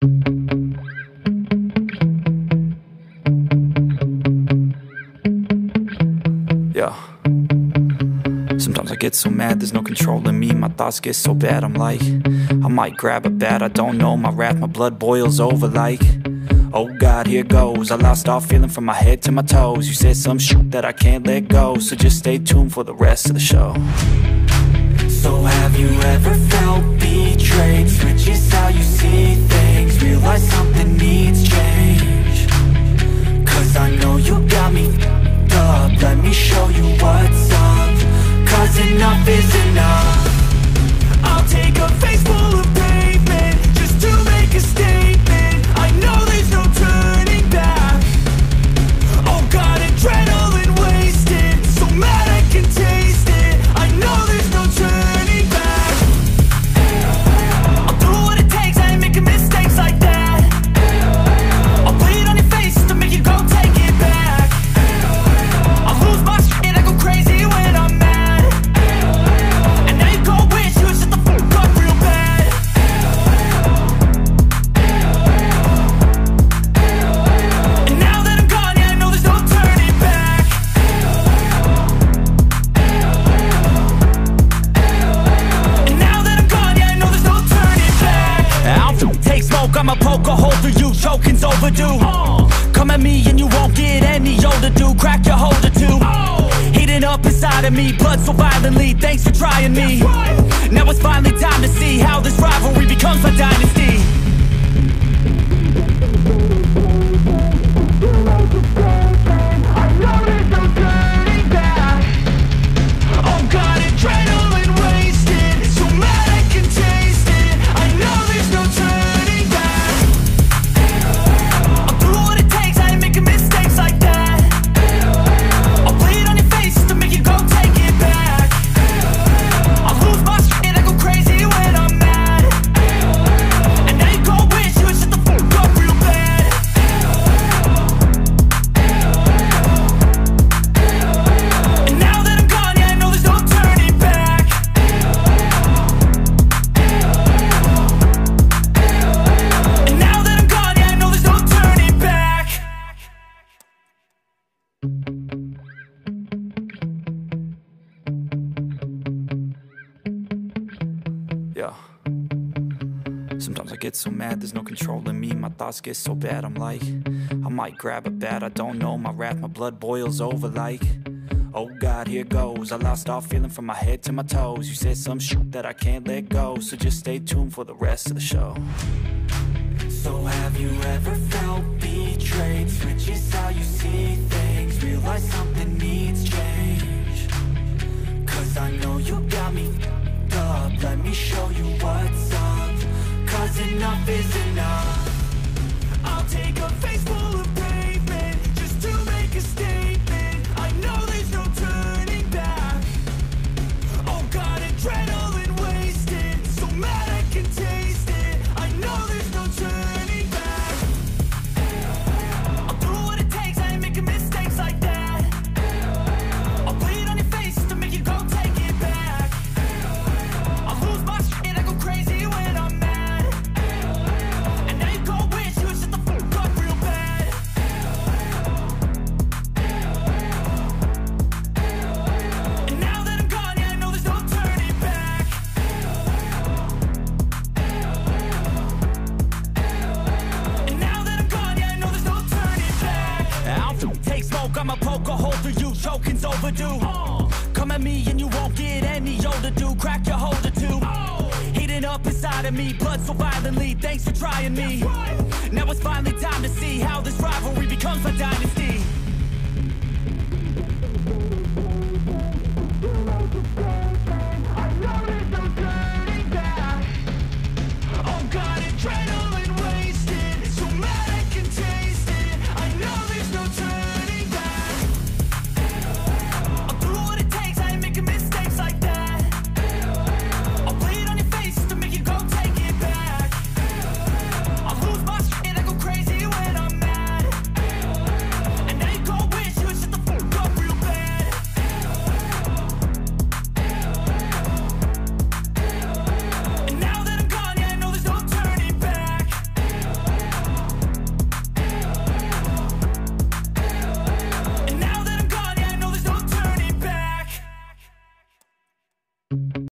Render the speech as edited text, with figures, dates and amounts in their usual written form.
Yeah. Sometimes I get so mad, there's no controlling me. My thoughts get so bad, I'm like, I might grab a bat, I don't know. My wrath, my blood boils over like, oh God, here goes. I lost all feeling from my head to my toes. You said some shit that I can't let go, so just stay tuned for the rest of the show. So have you ever felt betrayed? Switches how you see things, realize something needs change. Cause I know you got me f***ed up. Let me show you what's up. Cause enough is enough. I'll take a face full of pavement just to make a statement. I know there's no turning back. Oh God, adrenaline wasted, so mad I can taste it. I know there's no turning back. I'll do what it takes, I ain't making mistakes like that. I'll bleed on your face to make you go take it back. I'll lose my shit, I go crazy when I'm mad. And now you go wish you would shut the fuck up real bad. And now that I'm gone, yeah, I know there's no turning back. And now that I'm gone, yeah, I know there's no turning back. I don't take smoke, I'ma poke a hole through you, choking's overdue. Come at me and you won't get any older, dude. Crack your holder too. Heating up inside of me, blood so violently, thanks for trying me. Now it's finally time to see how this rivalry becomes my dynasty. I know there's no turning back. Oh God, adrenaline wasted, so mad I can taste it. I know there's no turning back. I'll do what it takes, I ain't making mistakes like that. I'll bleed on your face to make you go take it back. I'll lose my shit, I go crazy when I'm mad. And now you go wish you would shut the fuck up real bad. And now that I'm gone, yeah, I know there's no turning back. And now that I'm gone, yeah, I know there's no turning back. Yeah. Sometimes I get so mad, there's no controlling me. My thoughts get so bad, I'm like, I might grab a bat, I don't know. My wrath, my blood boils over like, oh God, here goes. I lost all feeling from my head to my toes. You said some shit that I can't let go, so just stay tuned for the rest of the show. So have you ever felt betrayed? Switches how you see things, realize something needs change. Cause I know you got me f***ed up. Let me show you what's up. Cause enough is enough. I'll take a face full of pavement just to make a statement. I know there's no turning back. Oh God, adrenaline wasted, so mad I can taste it. I know there's no turning back. I'll do what it takes, I ain't making mistakes like that. I'll bleed on your face to make you go take it back. I'll lose my shit, I go crazy when I'm mad. And now you go wish you would shut the fuck up real bad. And now that I'm gone, yeah, I know there's no turning back. And now that I'm gone, yeah, I know there's no turning back. I don't take smoke, I'ma poke a hole through you, choking's overdue. Come at me and you won't get any older, dude. Crack your holder too. Heating up inside of me, blood so violently, thanks for trying me. Now it's finally time to see how this rivalry becomes my dynasty.